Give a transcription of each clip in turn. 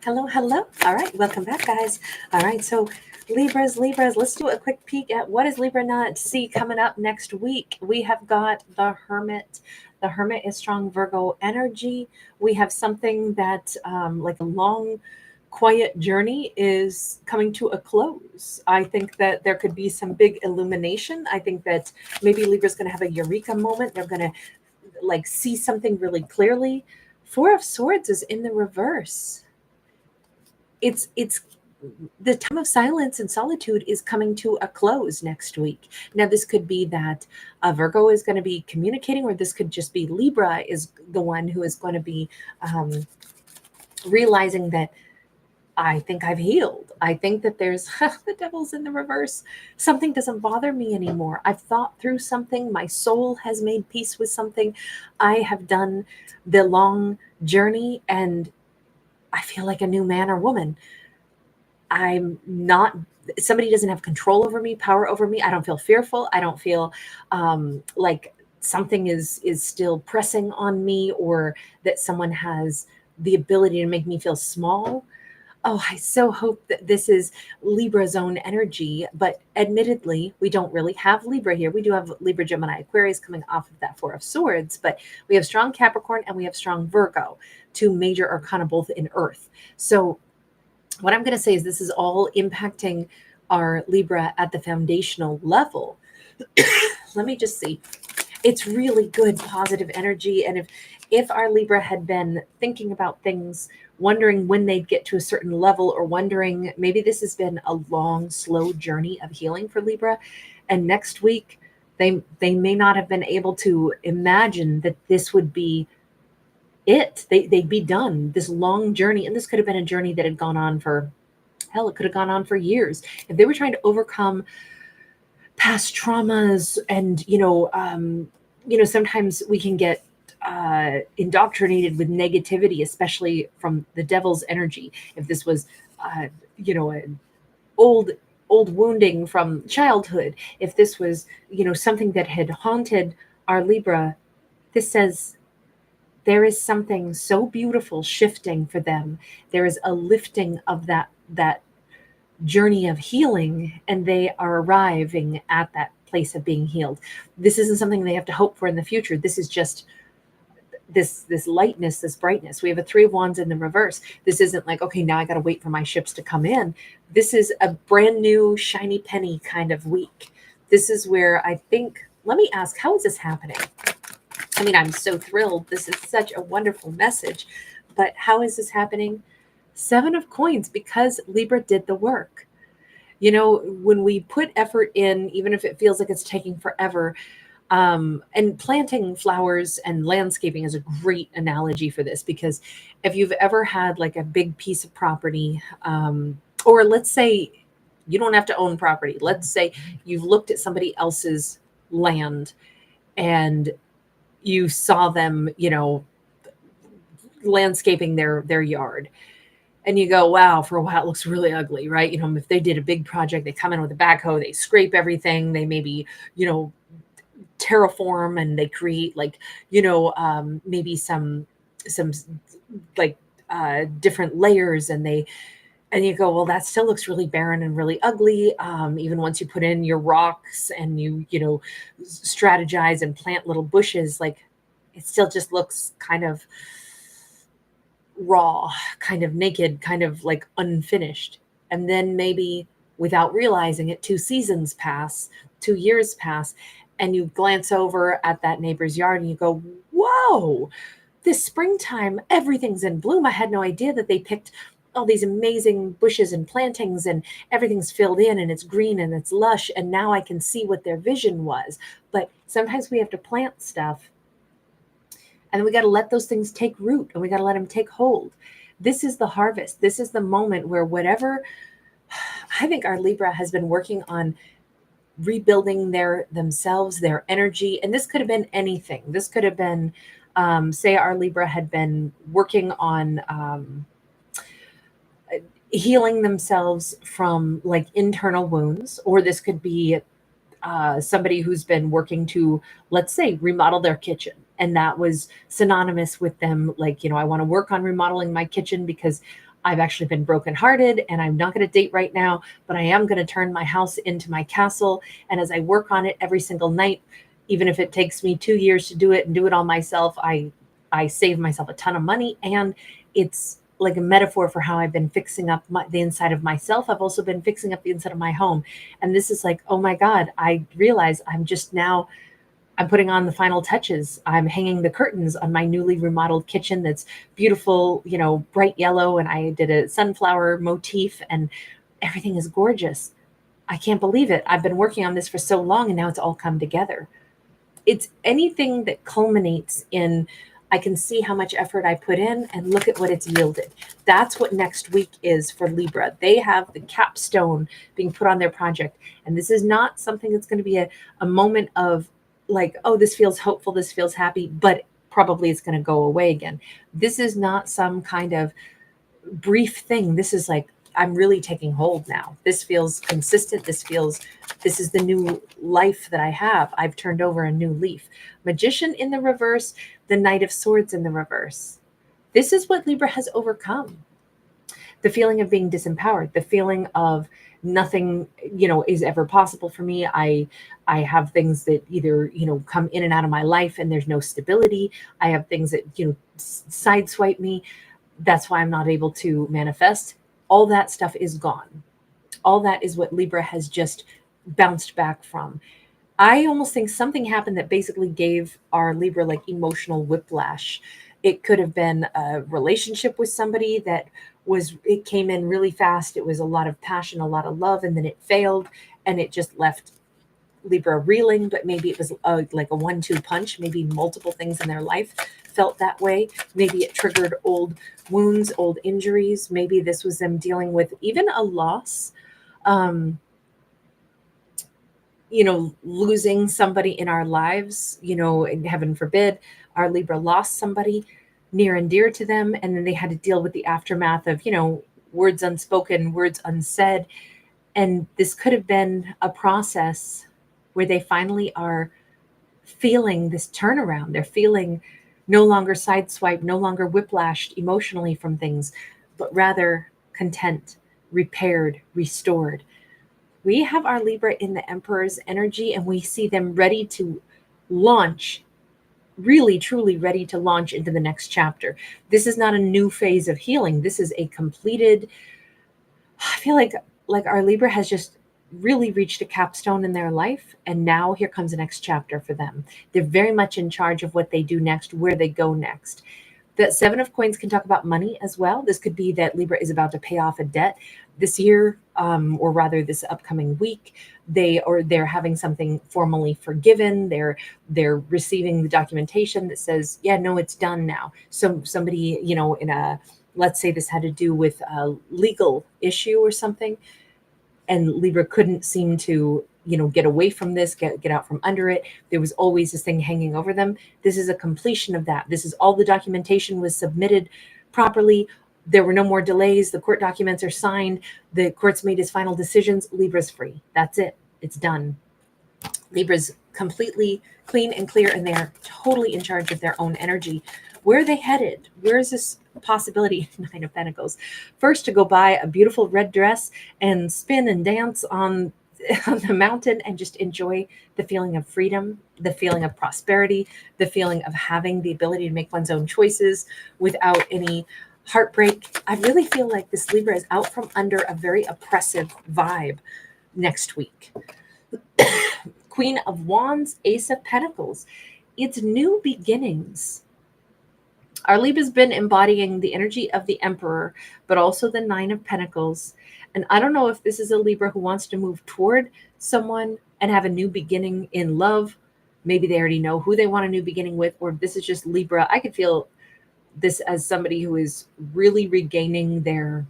Hello, hello. All right, welcome back, guys. All right, so Libras, let's do a quick peek at what is Libra not see coming up next week. We have got the Hermit. The Hermit is strong Virgo energy. We have something that, like a long, quiet journey, is coming to a close. I think that there could be some big illumination. I think that maybe Libra's going to have a eureka moment. They're going to like see something really clearly. Four of Swords is in the reverse. It's the time of silence and solitude is coming to a close next week. Now, this could be that Virgo is going to be communicating, or this could just be Libra is the one who is going to be realizing that I think I've healed. I think that there's the devil's in the reverse. Something doesn't bother me anymore. I've thought through something. My soul has made peace with something. I have done the long journey and I feel like a new man or woman. I'm not, somebody doesn't have control over me, power over me. I don't feel fearful. I don't feel like something is still pressing on me, or that someone has the ability to make me feel small. Oh, I so hope that this is Libra's own energy, but admittedly, we don't really have Libra here. We do have Libra, Gemini, Aquarius coming off of that Four of Swords, but we have strong Capricorn and we have strong Virgo, two major arcana, both in Earth. So what I'm going to say is this is all impacting our Libra at the foundational level. Let me just see. It's really good, positive energy. And if our Libra had been thinking about things, wondering when they'd get to a certain level, or wondering, maybe this has been a long, slow journey of healing for Libra, and next week they may not have been able to imagine that this would be it. They'd be done this long journey, and this could have been a journey that had gone on for, hell, it could have gone on for years. If they were trying to overcome past traumas, and sometimes we can get indoctrinated with negativity, especially from the devil's energy. If this was an old wounding from childhood, if this was something that had haunted our Libra, this says there is something so beautiful shifting for them. There is a lifting of that journey of healing, and they are arriving at that place of being healed. This isn't something they have to hope for in the future. This is just this lightness, this brightness. We have a Three of Wands in the reverse. This isn't like, okay, now I got to wait for my ships to come in. This is a brand new shiny penny kind of week. This is where I think, let me ask, how is this happening? I mean, I'm so thrilled. This is such a wonderful message, but how is this happening? Seven of Coins, because Libra did the work. When we put effort in, even if it feels like it's taking forever, and planting flowers and landscaping is a great analogy for this, because if you've ever had like a big piece of property, or let's say you don't have to own property. Let's say you've looked at somebody else's land and you saw them, landscaping their yard. And you go, wow, for a while it looks really ugly, right? If they did a big project, they come in with a backhoe, they scrape everything, they maybe, terraform, and they create like, maybe some like different layers, and you go, well, that still looks really barren and really ugly. Even once you put in your rocks and you strategize and plant little bushes, like it still just looks kind of raw, kind of naked, kind of like unfinished. And then maybe without realizing it, 2 seasons pass, 2 years pass, and you glance over at that neighbor's yard and you go, whoa, this springtime, everything's in bloom. I had no idea that they picked all these amazing bushes and plantings, and everything's filled in and it's green and it's lush. And now I can see what their vision was. But sometimes we have to plant stuff, and we got to let those things take root, and we got to let them take hold. This is the harvest. This is the moment where whatever, I think our Libra has been working on rebuilding themselves, their energy. And this could have been anything. This could have been, say our Libra had been working on healing themselves from like internal wounds, or this could be somebody who's been working to, let's say, remodel their kitchen. And that was synonymous with them. Like, I want to work on remodeling my kitchen because I've actually been brokenhearted and I'm not going to date right now, but I am going to turn my house into my castle. And as I work on it every single night, even if it takes me 2 years to do it and do it all myself, I save myself a ton of money. And it's like a metaphor for how I've been fixing up the inside of myself. I've also been fixing up the inside of my home. And this is like, oh my God, I realize I'm putting on the final touches. I'm hanging the curtains on my newly remodeled kitchen that's beautiful, bright yellow. And I did a sunflower motif and everything is gorgeous. I can't believe it. I've been working on this for so long and now it's all come together. It's anything that culminates in, I can see how much effort I put in and look at what it's yielded. That's what next week is for Libra. They have the capstone being put on their project. And this is not something that's going to be a moment of like, oh, this feels hopeful, this feels happy, but probably it's going to go away again. This is not some kind of brief thing. This is like, I'm really taking hold now. This feels consistent. This is the new life that I have. I've turned over a new leaf. Magician in the reverse, the Knight of Swords in the reverse. This is what Libra has overcome. The feeling of being disempowered, the feeling of nothing, is ever possible for me. I have things that either, come in and out of my life and there's no stability. I have things that, sideswipe me. That's why I'm not able to manifest. All that stuff is gone. All that is what Libra has just bounced back from. I almost think something happened that basically gave our Libra like emotional whiplash. It could have been a relationship with somebody it came in really fast. It was a lot of passion, a lot of love, and then it failed and it just left Libra reeling, but maybe it was like a 1-2 punch. Maybe multiple things in their life felt that way. Maybe it triggered old wounds, old injuries. Maybe this was them dealing with even a loss, losing somebody in our lives, and heaven forbid, our Libra lost somebody near and dear to them. And then they had to deal with the aftermath of, words unspoken, words unsaid. And this could have been a process where they finally are feeling this turnaround. They're feeling no longer sideswiped, no longer whiplashed emotionally from things, but rather content, repaired, restored. We have our Libra in the Emperor's energy and we see them ready to launch, really, truly ready to launch into the next chapter. This is not a new phase of healing. This is a completed, I feel like our Libra has just really reached a capstone in their life. And now here comes the next chapter for them. They're very much in charge of what they do next, where they go next. The Seven of Coins can talk about money as well. This could be that Libra is about to pay off a debt this year, or rather this upcoming week. They're having something formally forgiven. They're receiving the documentation that says, yeah, no, it's done now. So somebody, let's say this had to do with a legal issue or something, and Libra couldn't seem to, get away from this, get out from under it. There was always this thing hanging over them. This is a completion of that. This is all the documentation was submitted properly. There were no more delays. The court documents are signed. The court's made its final decisions. Libra's free. That's it. It's done. Libra's completely clean and clear, and they're totally in charge of their own energy. Where are they headed? Where is this possibility? Nine of Pentacles. First, to go buy a beautiful red dress and spin and dance on the mountain and just enjoy the feeling of freedom, the feeling of prosperity, the feeling of having the ability to make one's own choices without any heartbreak. I really feel like this Libra is out from under a very oppressive vibe next week. Queen of Wands, Ace of Pentacles. It's new beginnings. Our Libra's been embodying the energy of the Emperor, but also the Nine of Pentacles. And I don't know if this is a Libra who wants to move toward someone and have a new beginning in love. Maybe they already know who they want a new beginning with, or this is just Libra. I could feel this as somebody who is really regaining their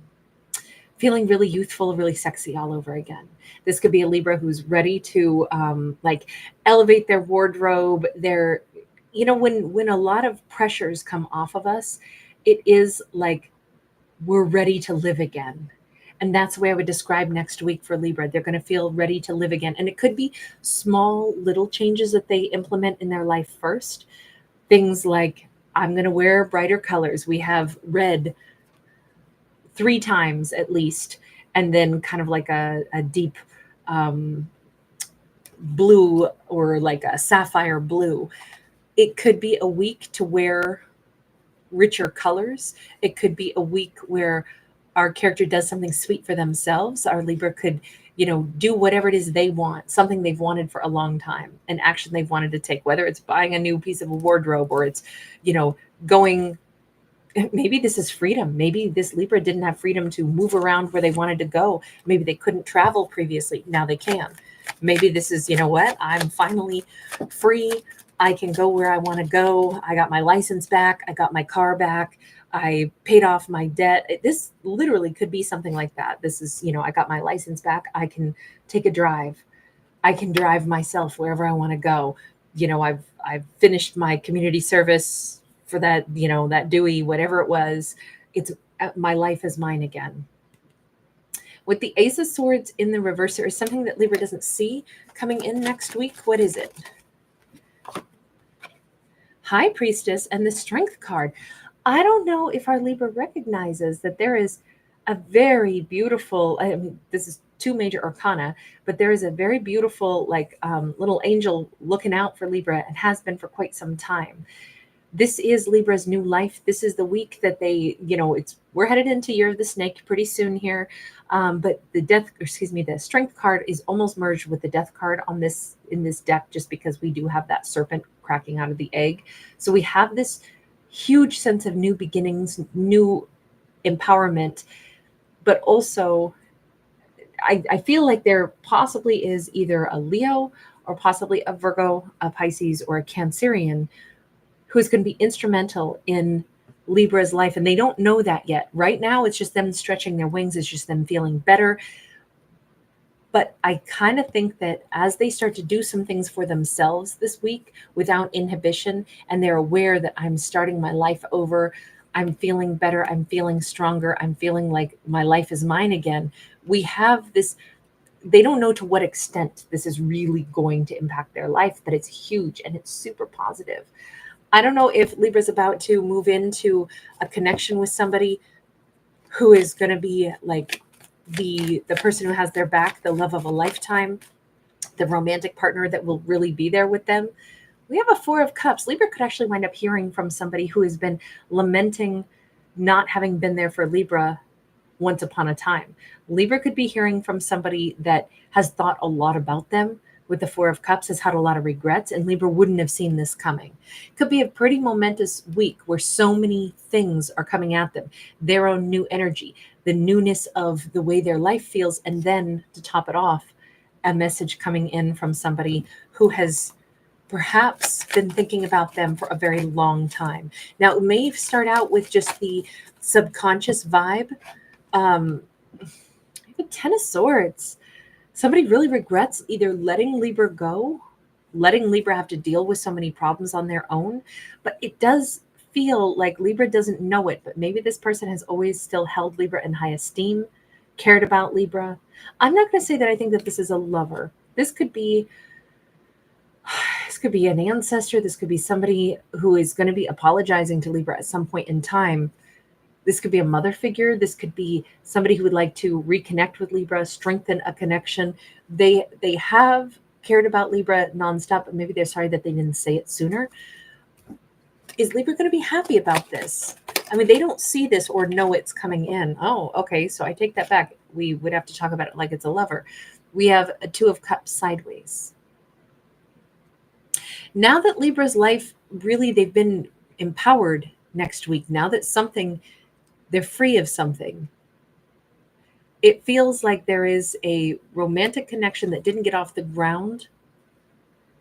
feeling really youthful, really sexy all over again. This could be a Libra who's ready to elevate their wardrobe. When a lot of pressures come off of us, it is like we're ready to live again. And that's the way I would describe next week for Libra. They're going to feel ready to live again. And it could be small little changes that they implement in their life first. Things like, I'm going to wear brighter colors. We have red 3 times at least, and then kind of like a deep um, blue or like a sapphire blue. It could be a week to wear richer colors. It could be a week where our character does something sweet for themselves. Our Libra could, do whatever it is they want, something they've wanted for a long time, an action they've wanted to take, whether it's buying a new piece of a wardrobe or it's, going. Maybe this is freedom. Maybe this Libra didn't have freedom to move around where they wanted to go. Maybe they couldn't travel previously. Now they can. Maybe this is, what? I'm finally free. I can go where I want to go. I got my license back. I got my car back. I paid off my debt. This literally could be something like that. This is, I got my license back. I can take a drive. I can drive myself wherever I want to go. I've finished my community service for that, that Dewey, whatever it was. It's my life is mine again. With the Ace of Swords in the reverse, there is something that Libra doesn't see coming in next week. What is it? High Priestess and the Strength card. I don't know if our Libra recognizes that there is a very beautiful, this is 2 major arcana, but there is a very beautiful, little angel looking out for Libra and has been for quite some time. This is Libra's new life. This is the week that they, we're headed into Year of the Snake pretty soon here. But the Strength card is almost merged with the Death card in this deck, just because we do have that serpent cracking out of the egg. So we have this huge sense of new beginnings, new empowerment, but also I feel like there possibly is either a Leo or possibly a Virgo, a Pisces, or a Cancerian who is going to be instrumental in Libra's life. And they don't know that yet. Right now, it's just them stretching their wings. It's just them feeling better. But I kind of think that as they start to do some things for themselves this week without inhibition, and they're aware that I'm starting my life over, I'm feeling better, I'm feeling stronger, I'm feeling like my life is mine again. We have this, they don't know to what extent this is really going to impact their life, but it's huge and it's super positive. I don't know if Libra's about to move into a connection with somebody who is going to be like the person who has their back, the love of a lifetime, the romantic partner that will really be there with them. We have a 4 of Cups. Libra could actually wind up hearing from somebody who has been lamenting not having been there for Libra once upon a time. Libra could be hearing from somebody that has thought a lot about them. With the 4 of Cups, has had a lot of regrets, and Libra wouldn't have seen this coming. Could be a pretty momentous week where so many things are coming at them. Their own new energy, the newness of the way their life feels, and then to top it off, a message coming in from somebody who has perhaps been thinking about them for a very long time. Now, it may start out with just the subconscious vibe. The 10 of Swords. Somebody really regrets either letting Libra go, letting Libra have to deal with so many problems on their own. But it does feel like Libra doesn't know it, but maybe this person has always still held Libra in high esteem, cared about Libra. I'm not going to say that I think that this is a lover. This could be an ancestor. This could be somebody who is going to be apologizing to Libra at some point in time. This could be a mother figure. This could be somebody who would like to reconnect with Libra, strengthen a connection. They have cared about Libra nonstop, but maybe they're sorry that they didn't say it sooner. Is Libra going to be happy about this? I mean, they don't see this or know it's coming in. Oh, okay, so I take that back. We would have to talk about it like it's a lover. We have a 2 of Cups sideways. Now that Libra's life, really, they've been empowered next week. Now that they're free of something. It feels like there is a romantic connection that didn't get off the ground.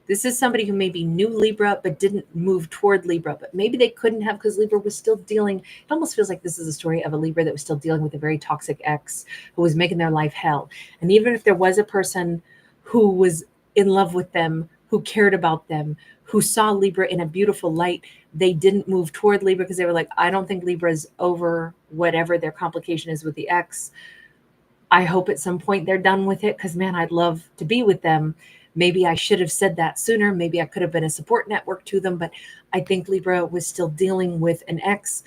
This is somebody who maybe knew Libra but didn't move toward Libra, but maybe they couldn't have because Libra was still dealing. It almost feels like this is a story of a Libra that was still dealing with a very toxic ex who was making their life hell. And even if there was a person who was in love with them, who cared about them, who saw Libra in a beautiful light, they didn't move toward Libra because they were like, I don't think Libra's over whatever their complication is with the ex. I hope at some point they're done with it because, man, I'd love to be with them. Maybe I should have said that sooner. Maybe I could have been a support network to them. But I think Libra was still dealing with an ex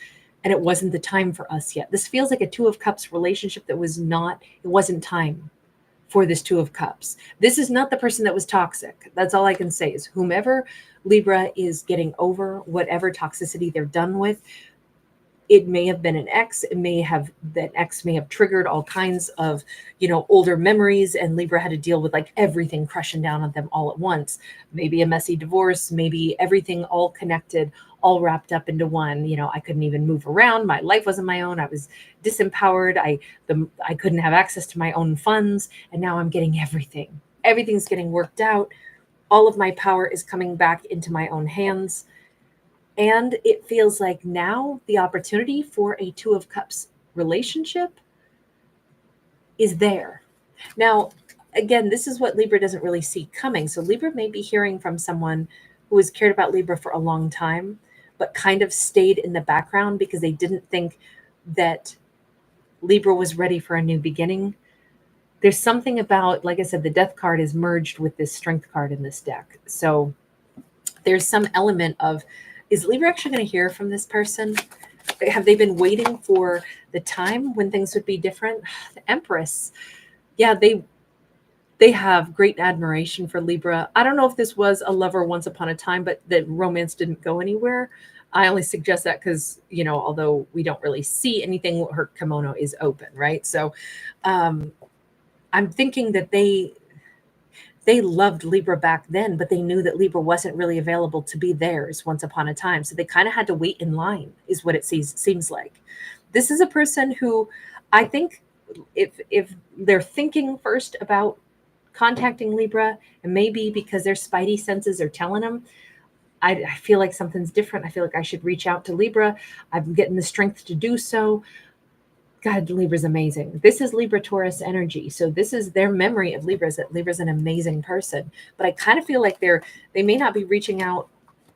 and it wasn't the time for us yet. This feels like a Two of Cups relationship that was not, it wasn't time for this Two of Cups. This is not the person that was toxic. That's all I can say is whomever Libra is getting over whatever toxicity they're done with. It may have been an ex. That ex may have triggered all kinds of, older memories, and Libra had to deal with like everything crushing down on them all at once. Maybe a messy divorce, maybe everything all connected, all wrapped up into one. I couldn't even move around. My life wasn't my own. I was disempowered. I couldn't have access to my own funds, and now I'm getting everything. Everything's getting worked out. All of my power is coming back into my own hands. And it feels like now the opportunity for a Two of Cups relationship is there. Now, again, this is what Libra doesn't really see coming. So Libra may be hearing from someone who has cared about Libra for a long time, but kind of stayed in the background because they didn't think that Libra was ready for a new beginning. There's something about, like I said, the Death card is merged with this Strength card in this deck. So there's some element of, is Libra actually going to hear from this person? Have they been waiting for the time when things would be different? The Empress. Yeah, they have great admiration for Libra. I don't know if this was a lover once upon a time, but the romance didn't go anywhere. I only suggest that because, although we don't really see anything, her kimono is open, right? So I'm thinking that they loved Libra back then, but they knew that Libra wasn't really available to be theirs once upon a time. So they kind of had to wait in line, is what it seems like. This is a person who I think if they're thinking first about contacting Libra, and maybe because their spidey senses are telling them, I feel like something's different. I feel like I should reach out to Libra. I'm getting the strength to do so. God, Libra's amazing. This is Libra Taurus energy. So this is their memory of Libra's, that Libra's an amazing person. But I kind of feel like they may not be reaching out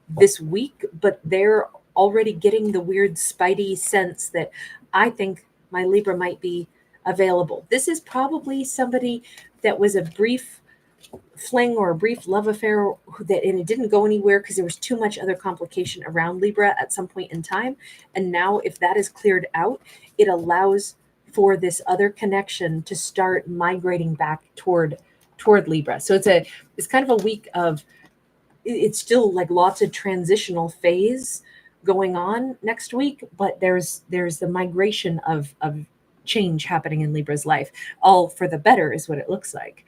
this week, but they're already getting the weird spidey sense that I think my Libra might be available. This is probably somebody that was a brief fling or a brief love affair and it didn't go anywhere because there was too much other complication around Libra at some point in time. And now if that is cleared out, it allows for this other connection to start migrating back toward Libra. So it's kind of a week of, it's still like lots of transitional phase going on next week, but there's the migration of change happening in Libra's life, all for the better is what it looks like.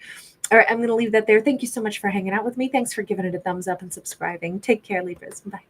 All right, I'm going to leave that there. Thank you so much for hanging out with me. Thanks for giving it a thumbs up and subscribing. Take care, Libras. Bye.